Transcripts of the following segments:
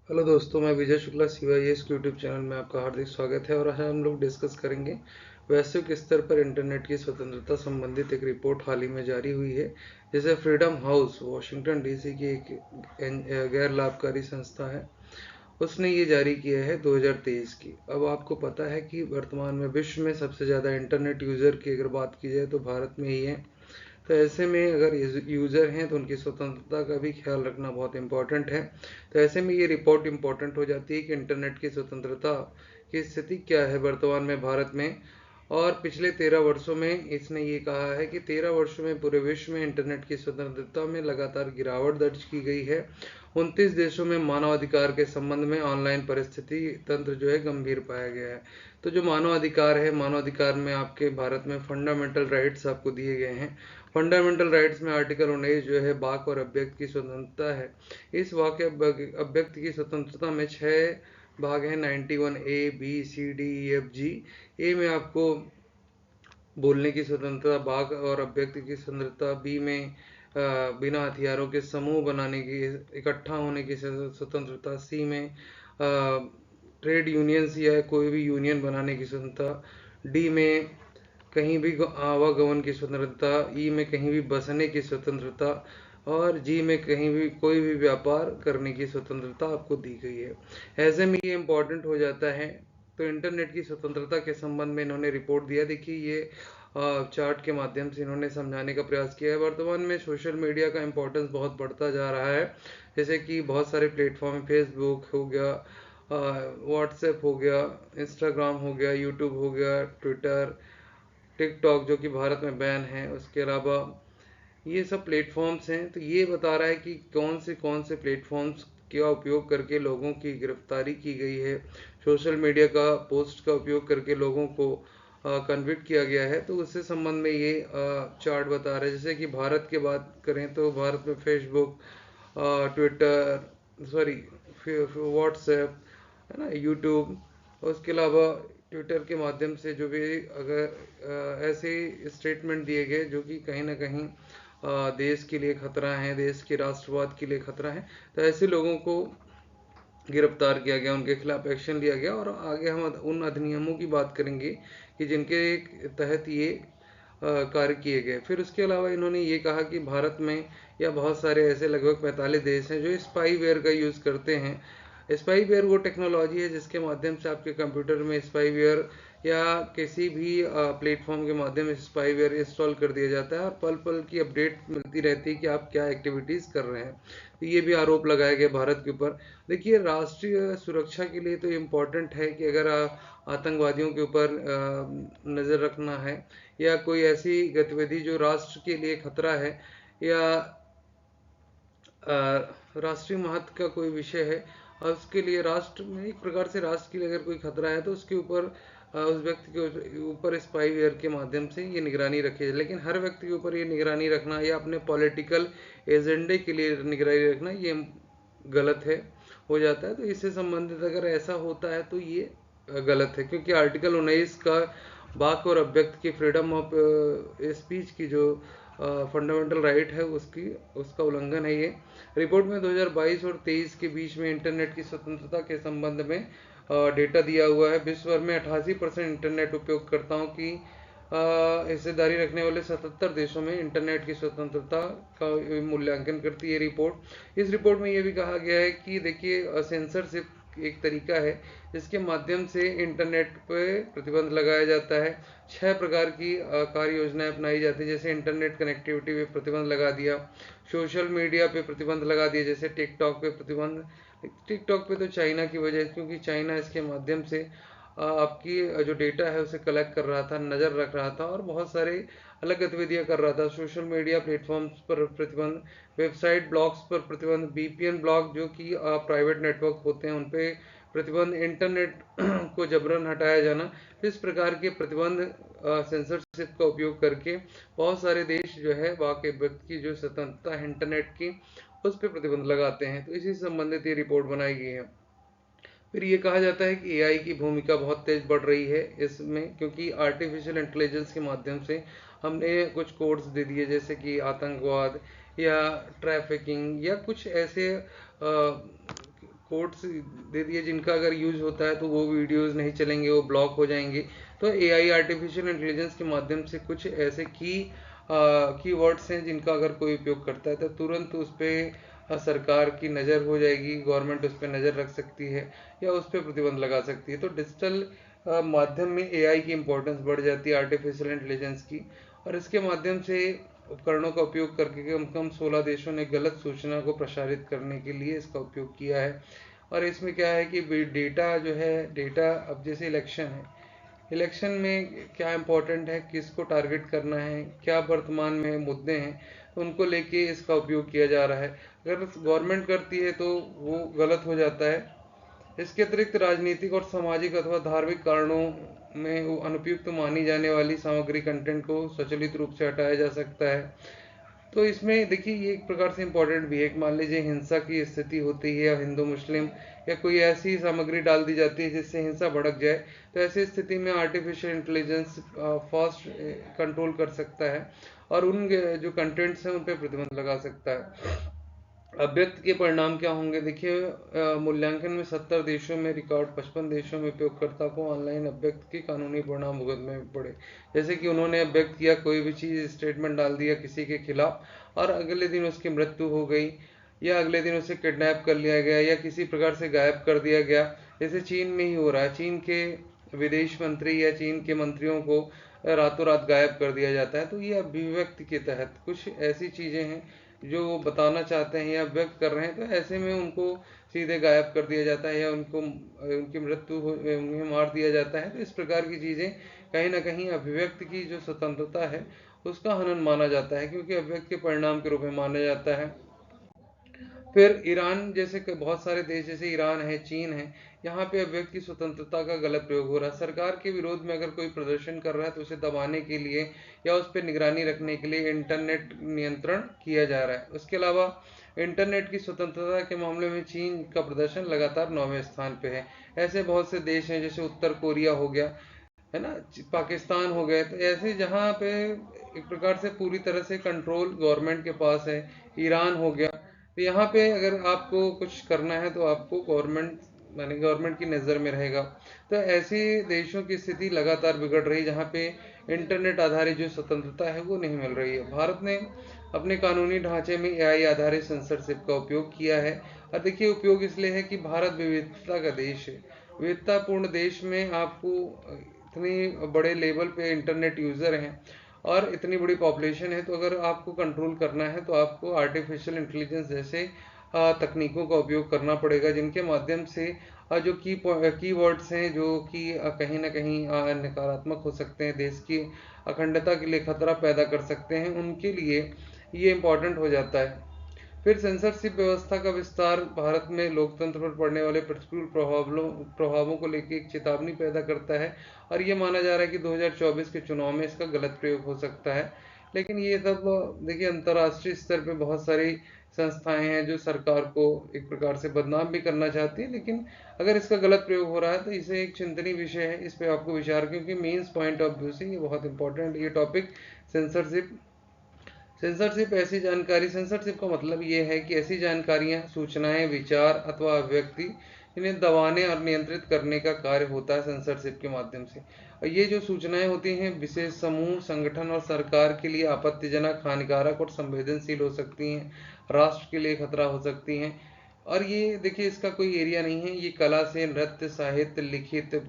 Hello दोस्तों, मैं Vijay Shukla CYS YouTube channel में आपका हार्दिक स्वागत है। और आज हम लोग डिस्कस करेंगे वैश्विक स्तर पर इंटरनेट की स्वतंत्रता संबंधित एक रिपोर्ट हाल ही में जारी हुई है, जिसे फ्रीडम हाउस वॉशिंगटन DC की एक गैर लाभकारी संस्था है, उसने ये जारी किया है 2023 की। अब आपको पता है कि वर्तमान में विश्व में सबसे ज़्यादा इंटरनेट यूज़र की अगर बात की जाए तो भारत में ही है। तो ऐसे में अगर यूज़र हैं तो उनकी स्वतंत्रता का भी ख्याल रखना बहुत इम्पोर्टेंट है। तो ऐसे में ये रिपोर्ट इम्पोर्टेंट हो जाती है कि इंटरनेट की स्वतंत्रता की स्थिति क्या है वर्तमान में भारत में। और पिछले 13 वर्षों में इसने ये कहा है कि 13 वर्षों में पूरे विश्व में इंटरनेट की स्वतंत्रता में लगातार गिरावट दर्ज की गई है। 29 देशों में मानवाधिकार के संबंध में ऑनलाइन परिस्थिति तंत्र जो है गंभीर पाया गया है। तो जो मानवाधिकार है, मानवाधिकार में आपके भारत में फंडामेंटल राइट्स आपको दिए गए हैं। फंडामेंटल राइट्स में आर्टिकल 19 जो है वाक और अभिव्यक्ति की स्वतंत्रता है। इस वाक अभिव्यक्ति की स्वतंत्रता में 6 भाग हैं, 91A B C D E F G। ए में आपको बोलने की स्वतंत्रता, वाक और अभिव्यक्ति की स्वतंत्रता। बी में बिना हथियारों के समूह बनाने की, इकट्ठा होने की स्वतंत्रता। सी में ट्रेड यूनियंस या कोई भी यूनियन बनाने की स्वतंत्रता। डी में कहीं भी आवागमन की स्वतंत्रता। ई में कहीं भी बसने की स्वतंत्रता। और जी में कहीं भी कोई भी व्यापार करने की स्वतंत्रता आपको दी गई है। ऐसे में ये इम्पोर्टेंट हो जाता है। तो इंटरनेट की स्वतंत्रता के संबंध में इन्होंने रिपोर्ट दिया। देखिए, ये चार्ट के माध्यम से इन्होंने समझाने का प्रयास किया है। वर्तमान में सोशल मीडिया का इम्पोर्टेंस बहुत बढ़ता जा रहा है। जैसे कि बहुत सारे प्लेटफॉर्म, फेसबुक हो गया, व्हाट्सएप हो गया, इंस्टाग्राम हो गया, यूट्यूब हो गया, ट्विटर, टिकटॉक जो कि भारत में बैन है, उसके अलावा ये सब प्लेटफॉर्म्स हैं। तो ये बता रहा है कि कौन से प्लेटफॉर्म्स का उपयोग करके लोगों की गिरफ्तारी की गई है, सोशल मीडिया का पोस्ट का उपयोग करके लोगों को कन्विक्ट किया गया है। तो उससे संबंध में ये चार्ट बता रहा है। जैसे कि भारत की बात करें तो भारत में फेसबुक, ट्विटर, सॉरी, व्हाट्सएप है ना, यूट्यूब, और उसके अलावा ट्विटर के माध्यम से जो भी अगर ऐसे स्टेटमेंट दिए गए जो कि कहीं ना कहीं देश के लिए खतरा है, देश के राष्ट्रवाद के लिए खतरा है, तो ऐसे लोगों को गिरफ्तार किया गया, उनके खिलाफ एक्शन लिया गया। और आगे हम उन अधिनियमों की बात करेंगे कि जिनके तहत ये कार्य किए गए। फिर उसके अलावा इन्होंने ये कहा कि भारत में या बहुत सारे ऐसे लगभग 45 देश हैं जो स्पाईवेयर का यूज़ करते हैं। स्पाईवेयर वो टेक्नोलॉजी है जिसके माध्यम से आपके कंप्यूटर में स्पाईवेयर या किसी भी प्लेटफॉर्म के माध्यम से स्पाईवेयर इंस्टॉल कर दिया जाता है और पल पल की अपडेट मिलती रहती है कि आप क्या एक्टिविटीज़ कर रहे हैं। तो ये भी आरोप लगाया गया भारत के ऊपर। देखिए, राष्ट्रीय सुरक्षा के लिए तो इम्पोर्टेंट है कि अगर आतंकवादियों के ऊपर नज़र रखना है या कोई ऐसी गतिविधि जो राष्ट्र के लिए खतरा है या राष्ट्रीय महत्व का कोई विषय है और उसके लिए राष्ट्र में एक प्रकार से राष्ट्र के लिए अगर कोई खतरा है तो उसके ऊपर उस व्यक्ति के ऊपर स्पाईवेयर के माध्यम से ये निगरानी रखी जाए। लेकिन हर व्यक्ति के ऊपर ये निगरानी रखना या अपने पॉलिटिकल एजेंडे के लिए निगरानी रखना ये गलत है, हो जाता है। तो इससे संबंधित अगर ऐसा होता है तो ये गलत है, क्योंकि आर्टिकल 19 का वाक और अभिव्यक्ति की, फ्रीडम ऑफ स्पीच की जो फंडामेंटल राइट है उसका उल्लंघन है ये। रिपोर्ट में 2022 और 23 के बीच में इंटरनेट की स्वतंत्रता के संबंध में डेटा दिया हुआ है। विश्व भर में 88% इंटरनेट उपयोगकर्ताओं की हिस्सेदारी रखने वाले 77 देशों में इंटरनेट की स्वतंत्रता का मूल्यांकन करती है रिपोर्ट। इस रिपोर्ट में यह भी कहा गया है कि देखिए, सेंसरशिप एक तरीका है जिसके माध्यम से इंटरनेट पे प्रतिबंध लगाया जाता है। 6 प्रकार की कार्य योजनाएं अपनाई जाती है। जैसे इंटरनेट कनेक्टिविटी पे प्रतिबंध लगा दिया, सोशल मीडिया पे प्रतिबंध लगा दिया, जैसे टिकटॉक पे प्रतिबंध। टिकटॉक पे तो चाइना की वजह, क्योंकि चाइना इसके माध्यम से आपकी जो डेटा है उसे कलेक्ट कर रहा था, नज़र रख रहा था और बहुत सारे अलग गतिविधियां कर रहा था। सोशल मीडिया प्लेटफॉर्म्स पर प्रतिबंध, वेबसाइट ब्लॉग्स पर प्रतिबंध, VPN ब्लॉग जो कि प्राइवेट नेटवर्क होते हैं उन पे प्रतिबंध, इंटरनेट को जबरन हटाया जाना। इस प्रकार के प्रतिबंध सेंसरशिप का उपयोग करके बहुत सारे देश जो है वाकई व्यक्ति की जो स्वतंत्रता है इंटरनेट की, उस पर प्रतिबंध लगाते हैं। तो इसी से संबंधित ये रिपोर्ट बनाई गई है। फिर ये कहा जाता है कि AI की भूमिका बहुत तेज बढ़ रही है इसमें, क्योंकि आर्टिफिशियल इंटेलिजेंस के माध्यम से हमने कुछ कोड्स दे दिए, जैसे कि आतंकवाद या ट्रैफिकिंग या कुछ ऐसे कोड्स दे दिए जिनका अगर यूज होता है तो वो वीडियोस नहीं चलेंगे, वो ब्लॉक हो जाएंगे। तो एआई आर्टिफिशियल इंटेलिजेंस के माध्यम से कुछ ऐसे कीवर्ड्स हैं जिनका अगर कोई उपयोग करता है तो तुरंत उस पर सरकार की नज़र हो जाएगी, गवर्नमेंट उस पर नज़र रख सकती है या उस पर प्रतिबंध लगा सकती है। तो डिजिटल माध्यम में एआई की इम्पोर्टेंस बढ़ जाती है, आर्टिफिशियल इंटेलिजेंस की। और इसके माध्यम से उपकरणों का उपयोग करके कम से कम 16 देशों ने गलत सूचना को प्रसारित करने के लिए इसका उपयोग किया है। और इसमें क्या है कि डेटा जो है, डेटा अब जैसे इलेक्शन है, इलेक्शन में क्या इम्पोर्टेंट है, किसको टारगेट करना है, क्या वर्तमान में मुद्दे हैं, तो उनको लेके इसका उपयोग किया जा रहा है। अगर गवर्नमेंट करती है तो वो गलत हो जाता है। इसके अतिरिक्त राजनीतिक और सामाजिक अथवा धार्मिक कारणों में वो अनुपयुक्त मानी जाने वाली सामग्री, कंटेंट को स्वचालित रूप से हटाया जा सकता है। तो इसमें देखिए ये एक प्रकार से इम्पोर्टेंट भी है कि मान लीजिए हिंसा की स्थिति होती है या हिंदू मुस्लिम या कोई ऐसी सामग्री डाल दी जाती है जिससे हिंसा भड़क जाए, तो ऐसी स्थिति में आर्टिफिशियल इंटेलिजेंस फास्ट कंट्रोल कर सकता है और उन जो कंटेंट्स हैं उन पर प्रतिबंध लगा सकता है। अभ्यक्त के परिणाम क्या होंगे, देखिए मूल्यांकन में 70 देशों में रिकॉर्ड 55 देशों में उपयोगकर्ता को ऑनलाइन अभ्यक्त के कानूनी परिणाम भुगतने पड़े। जैसे कि उन्होंने अभ्यक्त किया, कोई भी चीज़ स्टेटमेंट डाल दिया किसी के खिलाफ और अगले दिन उसकी मृत्यु हो गई या अगले दिन उसे किडनैप कर लिया गया या किसी प्रकार से गायब कर दिया गया, जैसे चीन में ही हो रहा है। चीन के विदेश मंत्री या चीन के मंत्रियों को रातों रात गायब कर दिया जाता है। तो ये अभिव्यक्ति के तहत कुछ ऐसी चीज़ें हैं जो वो बताना चाहते हैं या व्यक्त कर रहे हैं, तो ऐसे में उनको सीधे गायब कर दिया जाता है या उनको उनकी मृत्यु हो, उन्हें मार दिया जाता है। तो इस प्रकार की चीज़ें कहीं ना कहीं अभिव्यक्ति की जो स्वतंत्रता है उसका हनन माना जाता है, क्योंकि अभिव्यक्ति के परिणाम के रूप में माना जाता है। फिर ईरान जैसे बहुत सारे देश, जैसे ईरान है, चीन है, यहाँ पे अभिव्यक्ति की स्वतंत्रता का गलत प्रयोग हो रहा है। सरकार के विरोध में अगर कोई प्रदर्शन कर रहा है तो उसे दबाने के लिए या उस पर निगरानी रखने के लिए इंटरनेट नियंत्रण किया जा रहा है। उसके अलावा इंटरनेट की स्वतंत्रता के मामले में चीन का प्रदर्शन लगातार 9वें स्थान पे है। ऐसे बहुत से देश हैं, जैसे उत्तर कोरिया हो गया, है ना, पाकिस्तान हो गए, तो ऐसे जहाँ पे एक प्रकार से पूरी तरह से कंट्रोल गवर्नमेंट के पास है। ईरान हो गया, तो यहाँ पे अगर आपको कुछ करना है तो आपको गवर्नमेंट, माने गवर्नमेंट की नज़र में रहेगा। तो ऐसे देशों की स्थिति लगातार बिगड़ रही है जहाँ पे इंटरनेट आधारित जो स्वतंत्रता है वो नहीं मिल रही है। भारत ने अपने कानूनी ढांचे में एआई आधारित सेंसरशिप का उपयोग किया है। और देखिए उपयोग इसलिए है कि भारत विविधता का देश है। विविधतापूर्ण देश में आपको इतनी बड़े लेवल पे इंटरनेट यूज़र हैं और इतनी बड़ी पॉपुलेशन है, तो अगर आपको कंट्रोल करना है तो आपको आर्टिफिशियल इंटेलिजेंस जैसे तकनीकों का उपयोग करना पड़ेगा, जिनके माध्यम से जो कीवर्ड्स हैं जो कि कहीं ना कहीं नकारात्मक हो सकते हैं, देश की अखंडता के लिए खतरा पैदा कर सकते हैं, उनके लिए ये इम्पोर्टेंट हो जाता है। फिर सेंसरशिप व्यवस्था का विस्तार भारत में लोकतंत्र पर पड़ने वाले प्रतिकूल प्रभावों को लेकर एक चेतावनी पैदा करता है और ये माना जा रहा है कि 2024 के चुनाव में इसका गलत प्रयोग हो सकता है। लेकिन ये सब देखिए अंतर्राष्ट्रीय स्तर पे बहुत सारी संस्थाएं हैं जो सरकार को एक प्रकार से बदनाम भी करना चाहती है, लेकिन अगर इसका गलत प्रयोग हो रहा है तो इसे एक चिंतनीय विषय है, इस पे आपको विचार, क्योंकि मेंस पॉइंट ऑफ व्यू से ये बहुत इंपॉर्टेंट ये टॉपिक सेंसरशिप। सेंसरशिप का मतलब ये है कि ऐसी जानकारियां, सूचनाएं, विचार अथवा अभिव्यक्ति इन्हें दबाने और नियंत्रित करने का कार्य होता है सेंसरशिप के माध्यम से। और ये जो सूचनाएं होती हैं विशेष समूह, संगठन और सरकार के लिए आपत्तिजनक, हानिकारक और संवेदनशील हो सकती हैं, राष्ट्र के लिए खतरा हो सकती हैं। और ये देखिए इसका कोई एरिया नहीं है, ये कला से नृत्य, साहित्य, लिखित,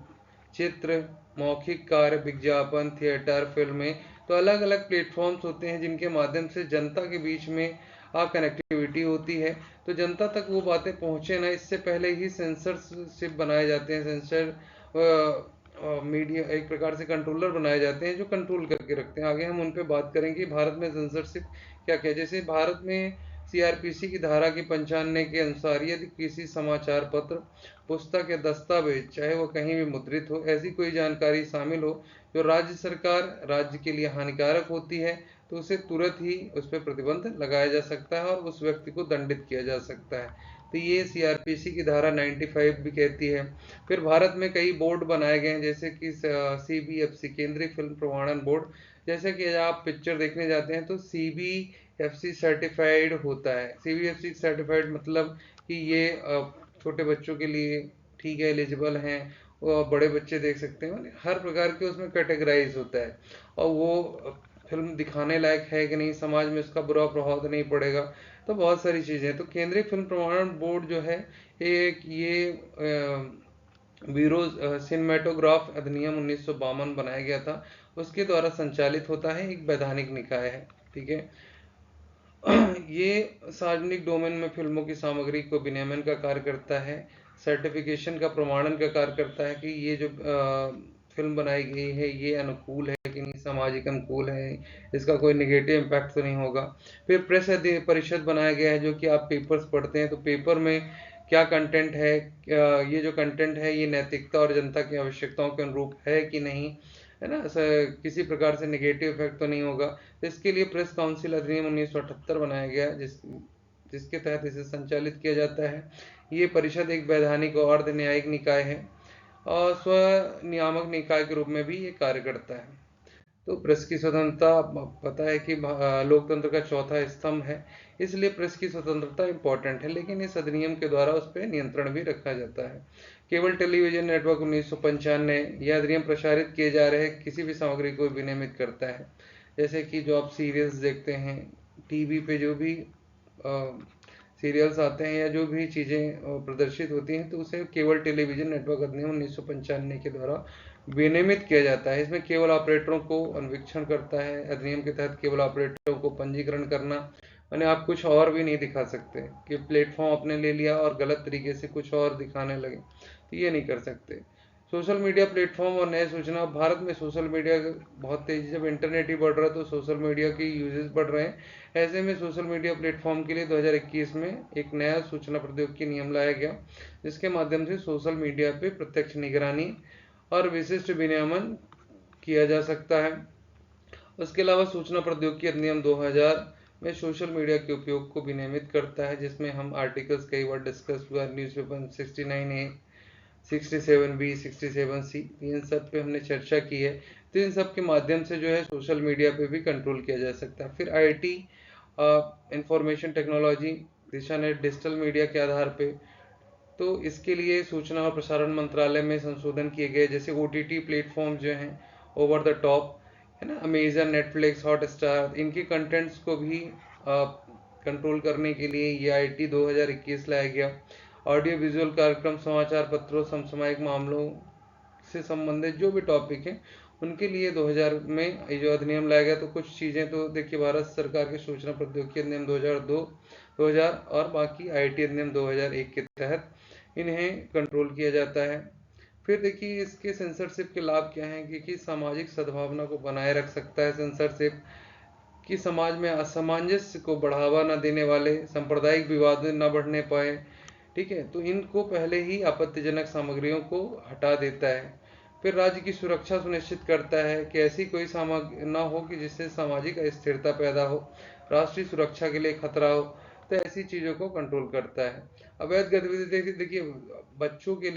चित्र, मौखिक कार्य, विज्ञापन, थिएटर, फिल्में, तो अलग अलग प्लेटफॉर्म्स होते हैं जिनके माध्यम से जनता के बीच में कनेक्टिविटी होती है। तो जनता तक वो बातें पहुंचे ना, इससे पहले ही सेंसरशिप बनाए जाते हैं, सेंसर मीडिया एक प्रकार से कंट्रोलर बनाए जाते हैं जो कंट्रोल करके रखते हैं। आगे हम उन पे बात करेंगे भारत में सेंसरशिप क्या क्या। जैसे भारत में सीआरपीसी की धारा की 95 के अनुसार यदि किसी समाचार पत्र, पुस्तक या दस्तावेज, चाहे वो कहीं भी मुद्रित हो, ऐसी कोई जानकारी शामिल हो जो राज्य सरकार, राज्य के लिए हानिकारक होती है, तो उसे तुरंत ही उस पर प्रतिबंध लगाया जा सकता है और उस व्यक्ति को दंडित किया जा सकता है। तो ये सीआरपीसी की धारा 95 भी कहती है। फिर भारत में कई बोर्ड बनाए गए हैं, जैसे कि सीबीएफसी, केंद्रीय फिल्म प्रमाणन बोर्ड। जैसे कि आप पिक्चर देखने जाते हैं तो सीबीएफसी सर्टिफाइड होता है। सीबीएफसी सर्टिफाइड मतलब कि ये छोटे बच्चों के लिए ठीक है, एलिजिबल हैं, और बड़े बच्चे देख सकते हैं, मतलब हर प्रकार के उसमें कैटेगराइज होता है। और वो फिल्म दिखाने लायक है कि नहीं, समाज में उसका बुरा प्रभाव तो नहीं पड़ेगा, तो बहुत सारी चीज़ें। तो केंद्रीय फिल्म प्रमाणन बोर्ड जो है, एक ये ब्यूरो सिनेमेटोग्राफ अधिनियम 1952 बनाया गया था, उसके द्वारा संचालित होता है, एक वैधानिक निकाय है। ठीक है। ये सार्वजनिक डोमेन में फिल्मों की सामग्री को विनियमन का कार्य करता है, सर्टिफिकेशन का प्रमाणन का कार्य करता है कि ये जो फिल्म बनाई गई है ये अनुकूल है कि नहीं, सामाजिक अनुकूल है, इसका कोई नेगेटिव इम्पैक्ट तो नहीं होगा। फिर प्रेस परिषद बनाया गया है, जो कि आप पेपर्स पढ़ते हैं तो पेपर में क्या कंटेंट है, ये जो कंटेंट है ये नैतिकता और जनता की आवश्यकताओं के अनुरूप है कि नहीं, है ना, किसी प्रकार से नेगेटिव इफेक्ट तो नहीं होगा। तो इसके लिए प्रेस काउंसिल अधिनियम 1978 बनाया गया, जिसके तहत इसे संचालित किया जाता है। ये परिषद एक वैधानिक और अर्ध न्यायिक निकाय है और स्व नियामक निकाय के रूप में भी ये कार्य करता है। तो प्रेस की स्वतंत्रता, पता है कि लोकतंत्र का चौथा स्तंभ है, इसलिए प्रेस की स्वतंत्रता इंपॉर्टेंट है, लेकिन इस अधिनियम के द्वारा उस पर नियंत्रण भी रखा जाता है। केबल टेलीविजन नेटवर्क 1995, यह अधिनियम प्रसारित किए जा रहे किसी भी सामग्री को विनियमित करता है। जैसे कि जो आप सीरियल्स देखते हैं, टीवी पे जो भी सीरियल्स आते हैं या जो भी चीज़ें प्रदर्शित होती हैं, तो उसे केबल टेलीविजन नेटवर्क अधिनियम 1995 के द्वारा विनियमित किया जाता है। इसमें केबल ऑपरेटरों को अन्वीक्षण करता है। अधिनियम के तहत केबल ऑपरेटरों को पंजीकरण करना, यानी आप कुछ और भी नहीं दिखा सकते कि प्लेटफॉर्म आपने ले लिया और गलत तरीके से कुछ और दिखाने लगे, तो ये नहीं कर सकते। सोशल मीडिया प्लेटफॉर्म और नए सूचना, भारत में सोशल मीडिया बहुत तेजी, जब इंटरनेट ही बढ़ रहा है तो सोशल मीडिया की यूजेस बढ़ रहे हैं। ऐसे में सोशल मीडिया प्लेटफॉर्म के लिए 2021 में एक नया सूचना प्रौद्योगिकी नियम लाया गया, जिसके माध्यम से सोशल मीडिया पे प्रत्यक्ष निगरानी और विशिष्ट विनियमन किया जा सकता है। उसके अलावा सूचना प्रौद्योगिकी अधिनियम 2000 में सोशल मीडिया के उपयोग को विनियमित करता है, जिसमें हम आर्टिकल्स कई बार डिस्कस हुआ, न्यूज़पेपर 69A, 67B, 67C, इन सब पे हमने चर्चा की है। तो इन सब के माध्यम से जो है सोशल मीडिया पे भी कंट्रोल किया जा सकता है। फिर आईटी, इंफॉर्मेशन टेक्नोलॉजी दिशा ने डिजिटल मीडिया के आधार पे, तो इसके लिए सूचना और प्रसारण मंत्रालय में संशोधन किए गए। जैसे ओटीटी प्लेटफॉर्म जो हैं, ओवर द टॉप, है ना, अमेजन, नेटफ्लिक्स, हॉटस्टार, इनके कंटेंट्स को भी कंट्रोल करने के लिए ये आईटी 2021 लाया गया। ऑडियो विजुअल कार्यक्रम, समाचार पत्रों, समसामयिक मामलों से संबंधित जो भी टॉपिक हैं, उनके लिए 2000 में ये जो अधिनियम लाया गया। तो कुछ चीज़ें तो देखिए, भारत सरकार के सूचना प्रौद्योगिकी अधिनियम 2000 और बाकी आईटी अधिनियम 2001 के तहत इन्हें कंट्रोल किया जाता है। फिर देखिए इसके सेंसरशिप के लाभ क्या हैं, क्योंकि सामाजिक सद्भावना को बनाए रख सकता है सेंसरशिप, कि समाज में असमंजस्य को बढ़ावा न देने वाले सांप्रदायिक विवाद न बढ़ने पाए। ठीक है, तो इनको पहले ही आपत्तिजनक सामग्रियों को हटा देता है। फिर राज्य की सुरक्षा सुनिश्चित करता है कि ऐसी कोई सामग्री न हो कि जिससे सामाजिक अस्थिरता पैदा हो, राष्ट्रीय सुरक्षा के लिए खतरा हो, तो ऐसी चीज़ों को कंट्रोल करता है। अवैध गतिविधि, देखिए बच्चों के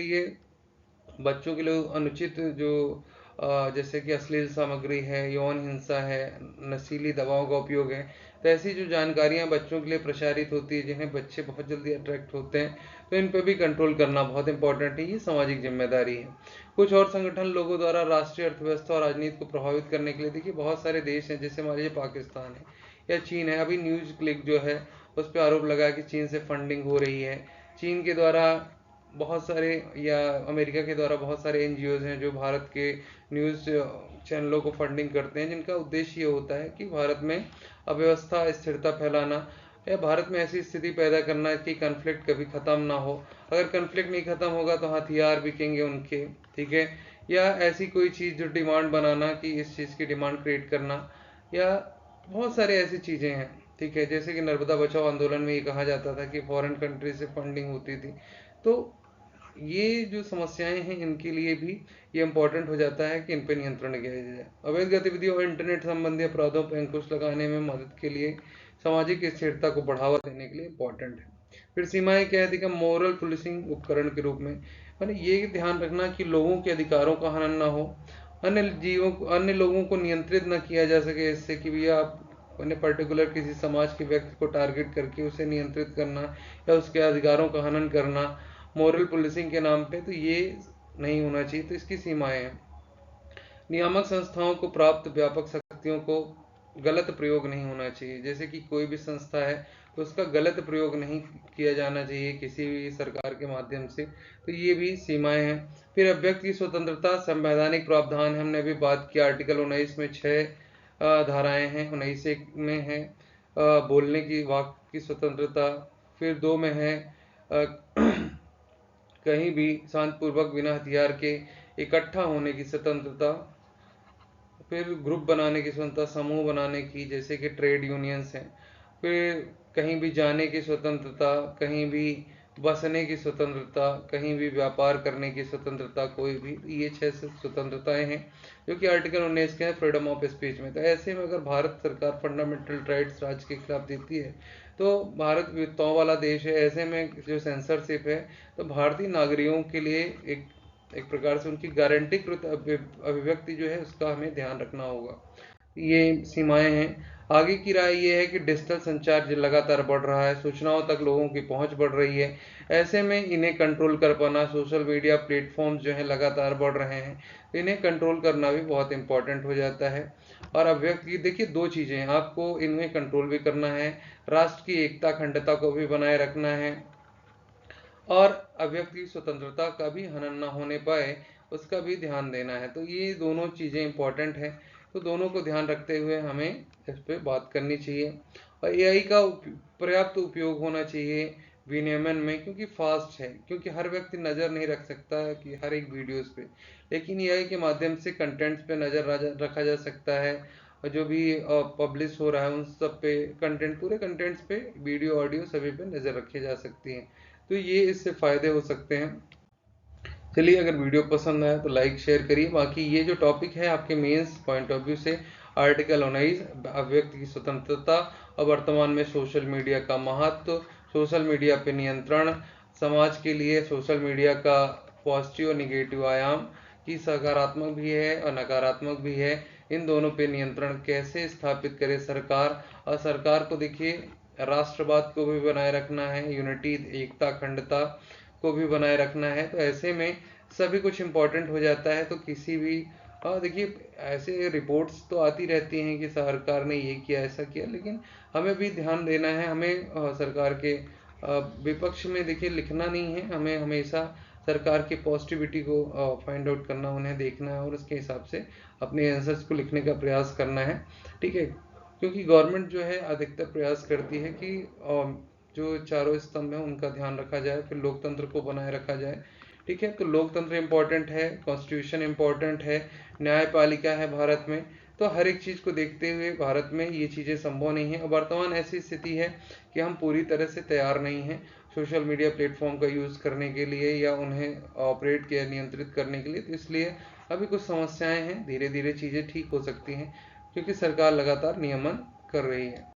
लिए अनुचित जो जैसे कि अश्लील सामग्री है, यौन हिंसा है, नशीली दवाओं का उपयोग है, तो ऐसी जो जानकारियां बच्चों के लिए प्रसारित होती है, जिन्हें बच्चे बहुत जल्दी अट्रैक्ट होते हैं, तो इन पर भी कंट्रोल करना बहुत इंपॉर्टेंट है। ये सामाजिक जिम्मेदारी है। कुछ और संगठन लोगों द्वारा राष्ट्रीय अर्थव्यवस्था और राजनीति को प्रभावित करने के लिए, देखिए बहुत सारे देश हैं, जैसे मान लीजिए पाकिस्तान है या चीन है। अभी न्यूज़ क्लिक जो है उस पर आरोप लगा कि चीन से फंडिंग हो रही है। चीन के द्वारा बहुत सारे, या अमेरिका के द्वारा बहुत सारे एनजीओज हैं जो भारत के न्यूज़ चैनलों को फंडिंग करते हैं, जिनका उद्देश्य ये होता है कि भारत में अव्यवस्था, स्थिरता फैलाना, या भारत में ऐसी स्थिति पैदा करना कि कन्फ्लिक्ट कभी ख़त्म ना हो। अगर कन्फ्लिक्ट नहीं ख़त्म होगा तो हथियार बिकेंगे उनके, ठीक है, या ऐसी कोई चीज़ जो डिमांड बनाना, कि इस चीज़ की डिमांड क्रिएट करना, या बहुत सारे ऐसी चीज़ें हैं। ठीक है, जैसे कि नर्मदा बचाओ आंदोलन में ये कहा जाता था कि फॉरेन कंट्री से फंडिंग होती थी। तो ये जो समस्याएं हैं, इनके लिए भी ये इम्पोर्टेंट हो जाता है कि इन पर नियंत्रण किया जाए। अवैध गतिविधियों और इंटरनेट संबंधी अपराधों पर अंकुश लगाने में मदद के लिए, सामाजिक स्थिरता को बढ़ावा देने के लिए इम्पोर्टेंट है। फिर सीमाएं क्या है, देखिए मॉरल पुलिसिंग उपकरण के रूप में, यानी ये ध्यान रखना कि लोगों के अधिकारों का हनन ना हो, अन्य लोगों को नियंत्रित न किया जा सके, इससे कि भैया आप पर्टिकुलर किसी समाज के व्यक्ति को टारगेट करके उसे नियंत्रित करना या उसके अधिकारों का हनन करना। मोरल पुलिसिंग के नाम पे, तो ये नहीं होना चाहिए। तो इसकी सीमाएं हैं। नियामक संस्थाओं को प्राप्त व्यापक शक्तियों को गलत प्रयोग नहीं होना चाहिए। जैसे कि कोई भी संस्था है तो उसका गलत प्रयोग नहीं किया जाना चाहिए किसी भी सरकार के माध्यम से, तो ये भी सीमाएं हैं। फिर अभिव्यक्ति की स्वतंत्रता, संवैधानिक प्रावधान, हमने अभी बात की आर्टिकल 19 में 6 धाराएं हैं। 19 में है बोलने की, वाक की स्वतंत्रता। फिर 2 में है कहीं भी शांतिपूर्वक बिना हथियार के इकट्ठा होने की स्वतंत्रता। फिर ग्रुप बनाने की स्वतंत्रता, समूह बनाने की, जैसे कि ट्रेड यूनियंस हैं। फिर कहीं भी जाने की स्वतंत्रता, कहीं भी बसने की स्वतंत्रता, कहीं भी व्यापार करने की स्वतंत्रता, कोई भी, ये 6 स्वतंत्रताएं हैं जो कि आर्टिकल 19 के हैं फ्रीडम ऑफ स्पीच में। तो ऐसे में अगर भारत सरकार फंडामेंटल राइट्स राज्य के खिलाफ देती है तो भारत विविधताओं वाला देश है, ऐसे में जो सेंसरशिप है तो भारतीय नागरिकों के लिए एक प्रकार से उनकी गारंटीकृत अभिव्यक्ति जो है उसका हमें ध्यान रखना होगा। ये सीमाएं हैं। आगे की राय ये है कि डिजिटल संचार जो लगातार बढ़ रहा है, सूचनाओं तक लोगों की पहुंच बढ़ रही है, ऐसे में इन्हें कंट्रोल कर पाना, सोशल मीडिया प्लेटफॉर्म्स जो है लगातार बढ़ रहे हैं, तो इन्हें कंट्रोल करना भी बहुत इंपॉर्टेंट हो जाता है। और अभिव्यक्ति, देखिए 2 चीजें हैं, आपको इन्हें कंट्रोल भी करना है, राष्ट्र की एकता अखंडता को भी बनाए रखना है, और अभिव्यक्ति की स्वतंत्रता का भी हनन न होने पाए उसका भी ध्यान देना है। तो ये दोनों चीज़ें इंपॉर्टेंट हैं, तो दोनों को ध्यान रखते हुए हमें इस पे बात करनी चाहिए। और एआई का पर्याप्त उपयोग होना चाहिए विनियमन में, क्योंकि फास्ट है, क्योंकि हर व्यक्ति नज़र नहीं रख सकता है कि हर एक वीडियोस पे, लेकिन एआई के माध्यम से कंटेंट्स पे नज़र रखा जा सकता है, और जो भी पब्लिश हो रहा है उन सब पे, कंटेंट, पूरे कंटेंट्स पे, वीडियो ऑडियो सभी पे नज़र रखी जा सकती है। तो ये इससे फ़ायदे हो सकते हैं। चलिए, अगर वीडियो पसंद आया तो लाइक शेयर करिए। बाकी ये जो टॉपिक है आपके मेंस पॉइंट ऑफ व्यू से, आर्टिकल 19 अभिव्यक्ति की स्वतंत्रता और वर्तमान में सोशल मीडिया का महत्व, सोशल मीडिया पे नियंत्रण, समाज के लिए सोशल मीडिया का पॉजिटिव और निगेटिव आयाम, की सकारात्मक भी है और नकारात्मक भी है, इन दोनों पे नियंत्रण कैसे स्थापित करे सरकार, और सरकार को देखिए राष्ट्रवाद को भी बनाए रखना है, यूनिटी, एकता अखंडता को भी बनाए रखना है। तो ऐसे में सभी कुछ इम्पोर्टेंट हो जाता है। तो किसी भी देखिए ऐसे रिपोर्ट्स तो आती रहती हैं कि सरकार ने ये किया ऐसा किया, लेकिन हमें भी ध्यान देना है। हमें सरकार के विपक्ष में देखिए लिखना नहीं है, हमें हमेशा सरकार की पॉजिटिविटी को फाइंड आउट करना, उन्हें देखना है और उसके हिसाब से अपने आंसर्स को लिखने का प्रयास करना है। ठीक है, क्योंकि गवर्नमेंट जो है अधिकतर प्रयास करती है कि जो चारों स्तंभ है उनका ध्यान रखा जाए, फिर लोकतंत्र को बनाए रखा जाए। ठीक है, तो लोकतंत्र इम्पोर्टेंट है, कॉन्स्टिट्यूशन इम्पोर्टेंट है, न्यायपालिका है भारत में। तो हर एक चीज़ को देखते हुए भारत में ये चीज़ें संभव नहीं है, और वर्तमान ऐसी स्थिति है कि हम पूरी तरह से तैयार नहीं हैं सोशल मीडिया प्लेटफॉर्म का यूज़ करने के लिए या उन्हें ऑपरेट किया नियंत्रित करने के लिए। तो इसलिए अभी कुछ समस्याएं हैं, धीरे धीरे चीज़ें ठीक हो सकती हैं क्योंकि सरकार लगातार नियमन कर रही है।